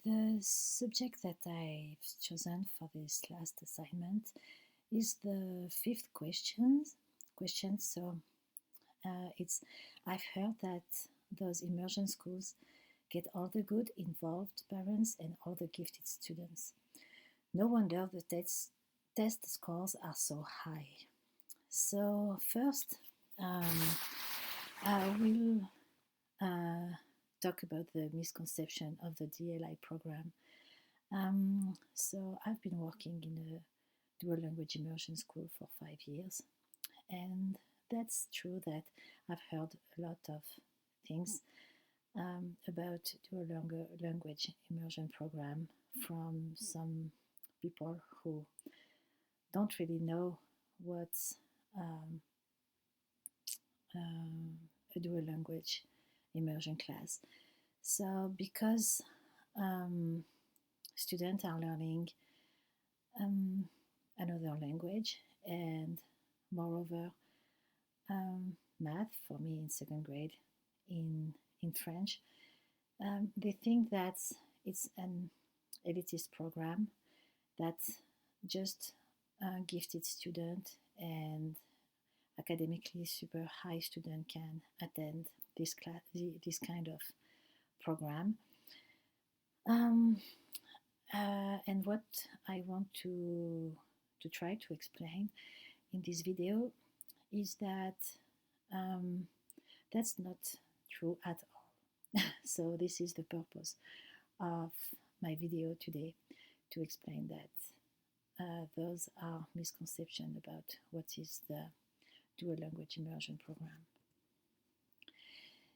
The subject that I've chosen for this last assignment is the fifth question. It's I've heard that those immersion schools get all the good involved parents and all the gifted students. No wonder the test scores are so high. So first, um, I will uh, talk about the misconception of the DLI program. So I've been working in a dual language immersion school for 5 years, and that's true that I've heard a lot of things about dual language immersion program from some people who don't really know what's um, a dual language immersion class. So because um, students are learning um, another language, and moreover, math for me in second grade in French. They think that it's an elitist program that just gifted student and academically super high student can attend this kind of program. Um, and what I want to try to explain in this video is that um, that's not true at all. So this is the purpose of my video today, to explain that those are misconceptions about what is the dual language immersion program.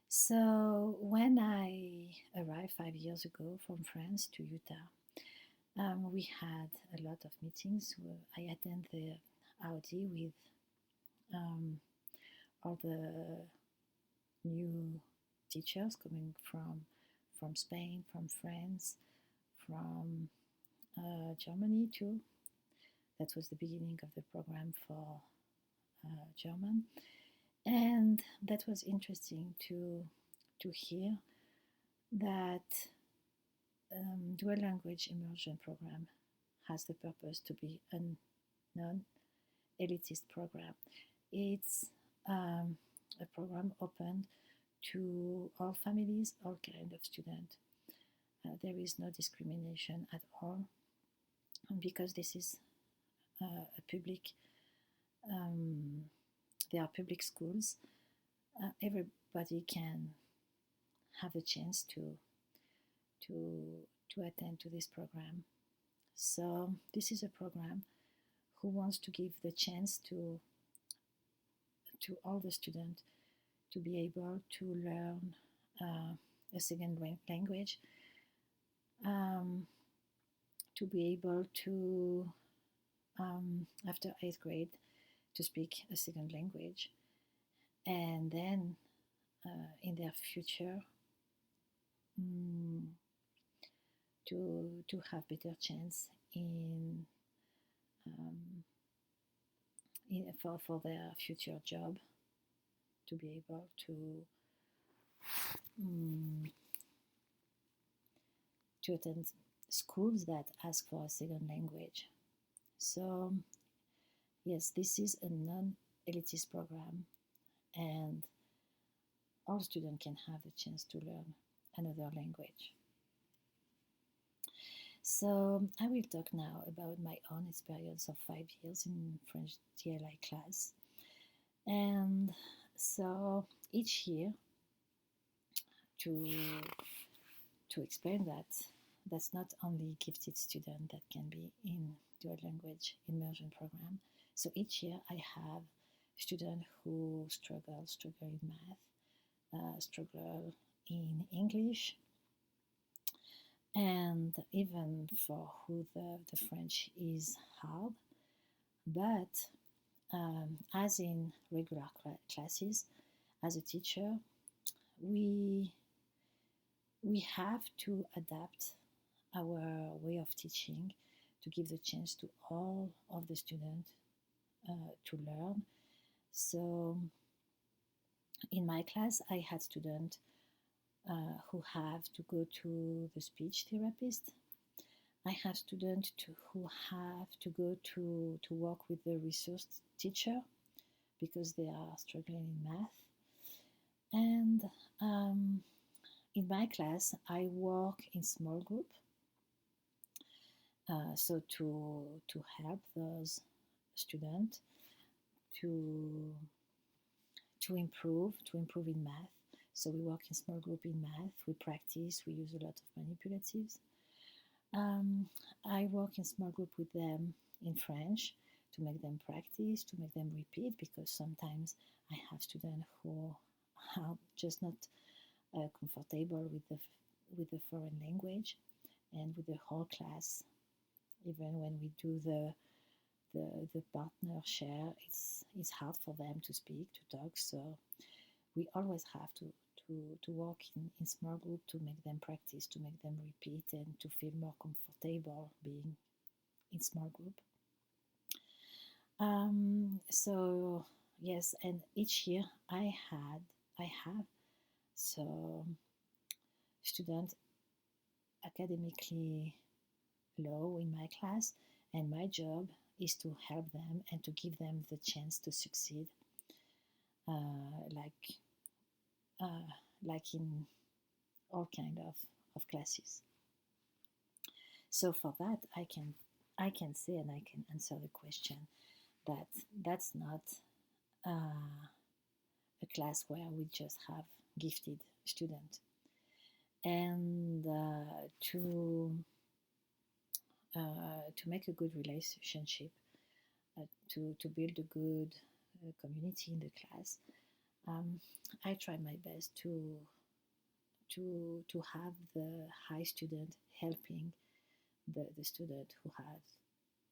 So when I arrived 5 years ago from France to Utah, we had a lot of meetings. I attended the Audi with all the new teachers coming from Spain, from France, from Germany too. That was the beginning of the program for German, and that was interesting to hear that dual language immersion program has the purpose to be a non-elitist program. It's a program open to all families, all kind of students. There is no discrimination at all, because this is a public. They are public schools. Everybody can have a chance to attend to this program. So this is a program who wants to give the chance to all the students to be able to learn a second language, to be able to, after 8th grade, to speak a second language, and then in their future to have better chance um, for their future job, to be able to attend schools that ask for a second language. So yes, this is a non-elitist program, and all students can have the chance to learn another language. So I will talk now about my own experience of 5 years in French DLI class. And so each year, to explain that, that's not only gifted student that can be in dual language immersion program. So each year I have students who struggle in math, struggle in English, and even for who the French is hard. But as in regular classes, as a teacher, we have to adapt our way of teaching to give the chance to all of the students to learn. So in my class, I had students who have to go to the speech therapist. I have students who have to go to work with the resource teacher because they are struggling in math. And in my class, I work in small group, so to help those students to to improve in math. So we work in small group in math. We practice. We use a lot of manipulatives. I work in small group with them in French to make them practice, to make them repeat, because sometimes I have students who are just not comfortable with the foreign language, and with the whole class. Even when we do the partner share, it's hard for them to speak, to talk. So we always have to work in small group to make them practice, to make them repeat, and to feel more comfortable being in small group. So yes, and each year I have so students academically low in my class, and my job is to help them and to give them the chance to succeed, uh, like uh, like in all kind of classes. So for that, I can say, and I can answer the question that that's not a class where we just have gifted students. And to make a good relationship, to build a good community in the class, um, I try my best to have the high student helping the student who have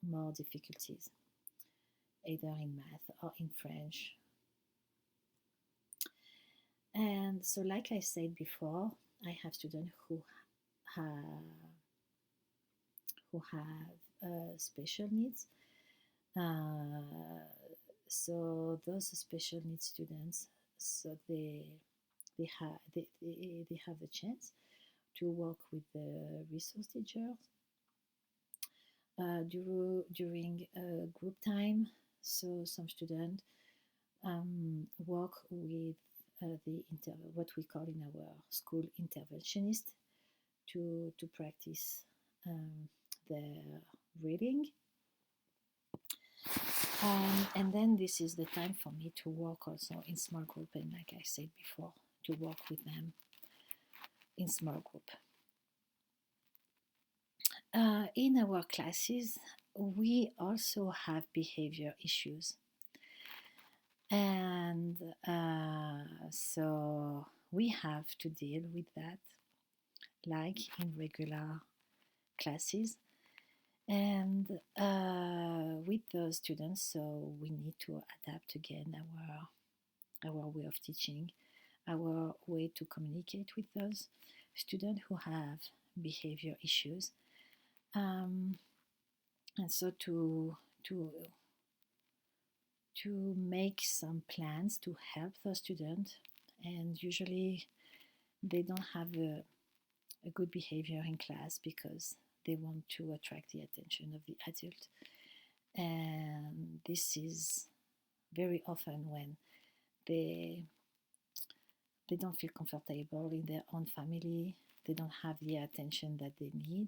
more difficulties, either in math or in French. And so, like I said before, I have students have special needs. Uh, so those special needs students, so they have a chance to work with the resource teachers during group time. So some students work with what we call in our school interventionist to practice their reading. And then this is the time for me to work also in small group, and like I said before, to work with them in small group. In our classes, we also have behavior issues. And so we have to deal with that, like in regular classes. And with those students, so we need to adapt again our way of teaching, our way to communicate with those students who have behavior issues. And so to make some plans to help the student, and usually they don't have a good behavior in class because they want to attract the attention of the adult, and this is very often when they don't feel comfortable in their own family, they don't have the attention that they need,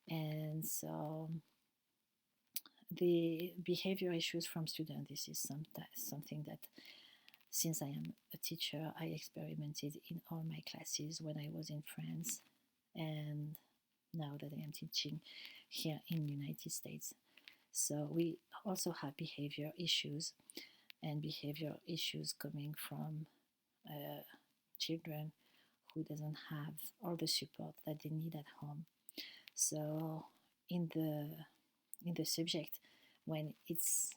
and so the behavior issues from students, this is something that since I am a teacher, I experimented in all my classes when I was in France, and now that I am teaching here in the United States. So we also have behavior issues, and behavior issues coming from children who doesn't have all the support that they need at home. So in the subject, when it's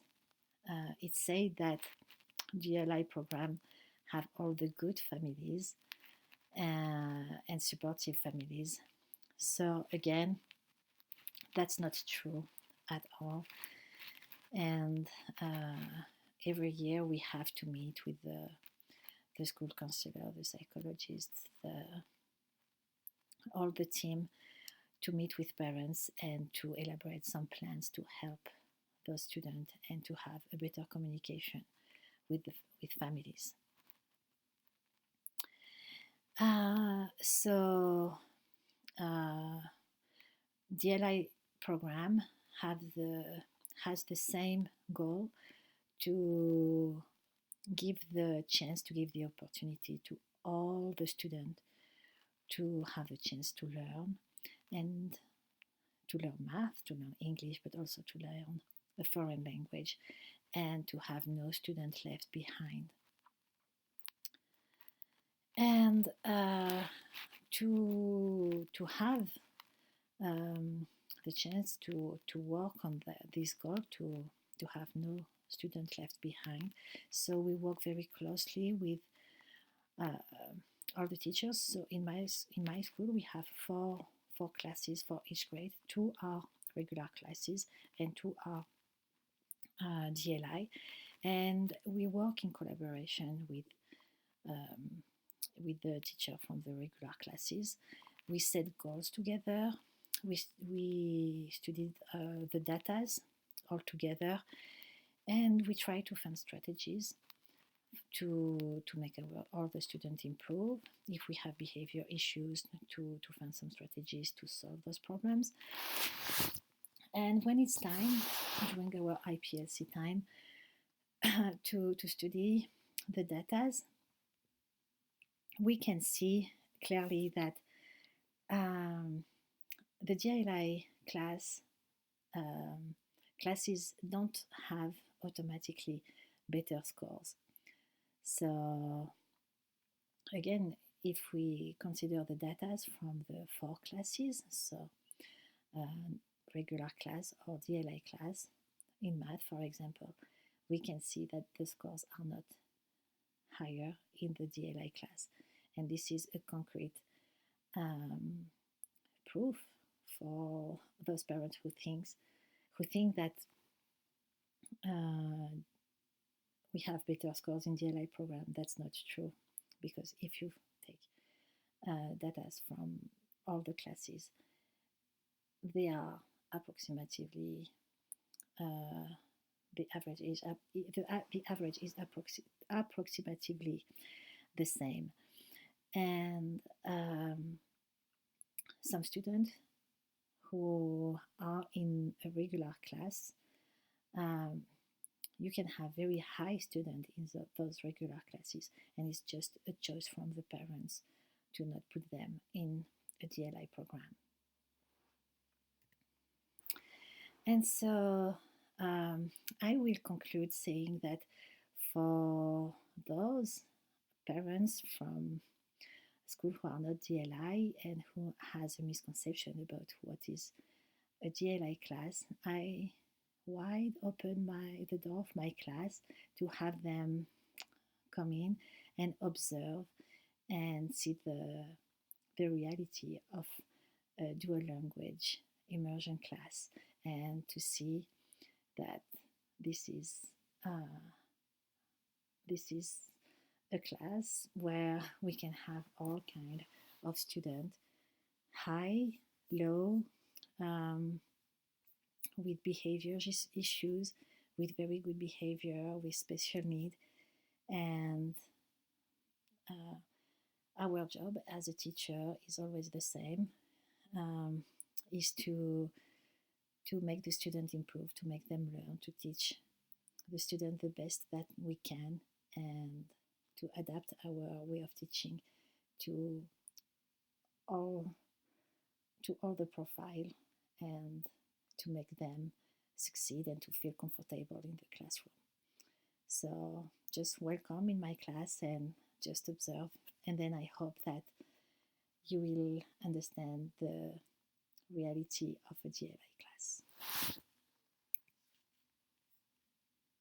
said that GLI program have all the good families and supportive families. So again, that's not true at all. And every year we have to meet with the school counselor, the psychologist, all the team to meet with parents and to elaborate some plans to help those students and to have a better communication with families. So DLI program has the same goal to give the chance, to give the opportunity to all the students to have a chance to learn and to learn math, to learn English, but also to learn a foreign language and to have no student left behind. And to have the chance to work on this goal, to have no student left behind. So we work very closely with all the teachers. So in my school we have four classes for each grade. 2 are regular classes and 2 are DLI, and we work in collaboration with the teacher from the regular classes. We set goals together. We studied the datas all together, and we try to find strategies to make all the students improve. If we have behavior issues, to find some strategies to solve those problems. And when it's time, during our IPLC time, to study the datas, we can see clearly that the DLI classes don't have automatically better scores. So again, if we consider the data from the 4 classes, so regular class or DLI class in math, for example, we can see that the scores are not higher in the DLI class. And this is a concrete proof for those parents who think that we have better scores in DLI program. That's not true, because if you take data from all the classes, they are approximately the average is approximately the same. And some students who are in a regular class, you can have very high students in those regular classes, and it's just a choice from the parents to not put them in a DLI program. And so I will conclude saying that for those parents from school who are not DLI and who has a misconception about what is a DLI class, I wide open the door of my class to have them come in and observe and see the reality of a dual language immersion class, and to see that this is a class where we can have all kind of students, high, low, with behavior issues, with very good behavior, with special need. And our job as a teacher is always the same, is to make the student improve, to make them learn, to teach the student the best that we can, and to adapt our way of teaching to all the profile, and to make them succeed and to feel comfortable in the classroom. So just welcome in my class and just observe, and then I hope that you will understand the reality of a DLI class.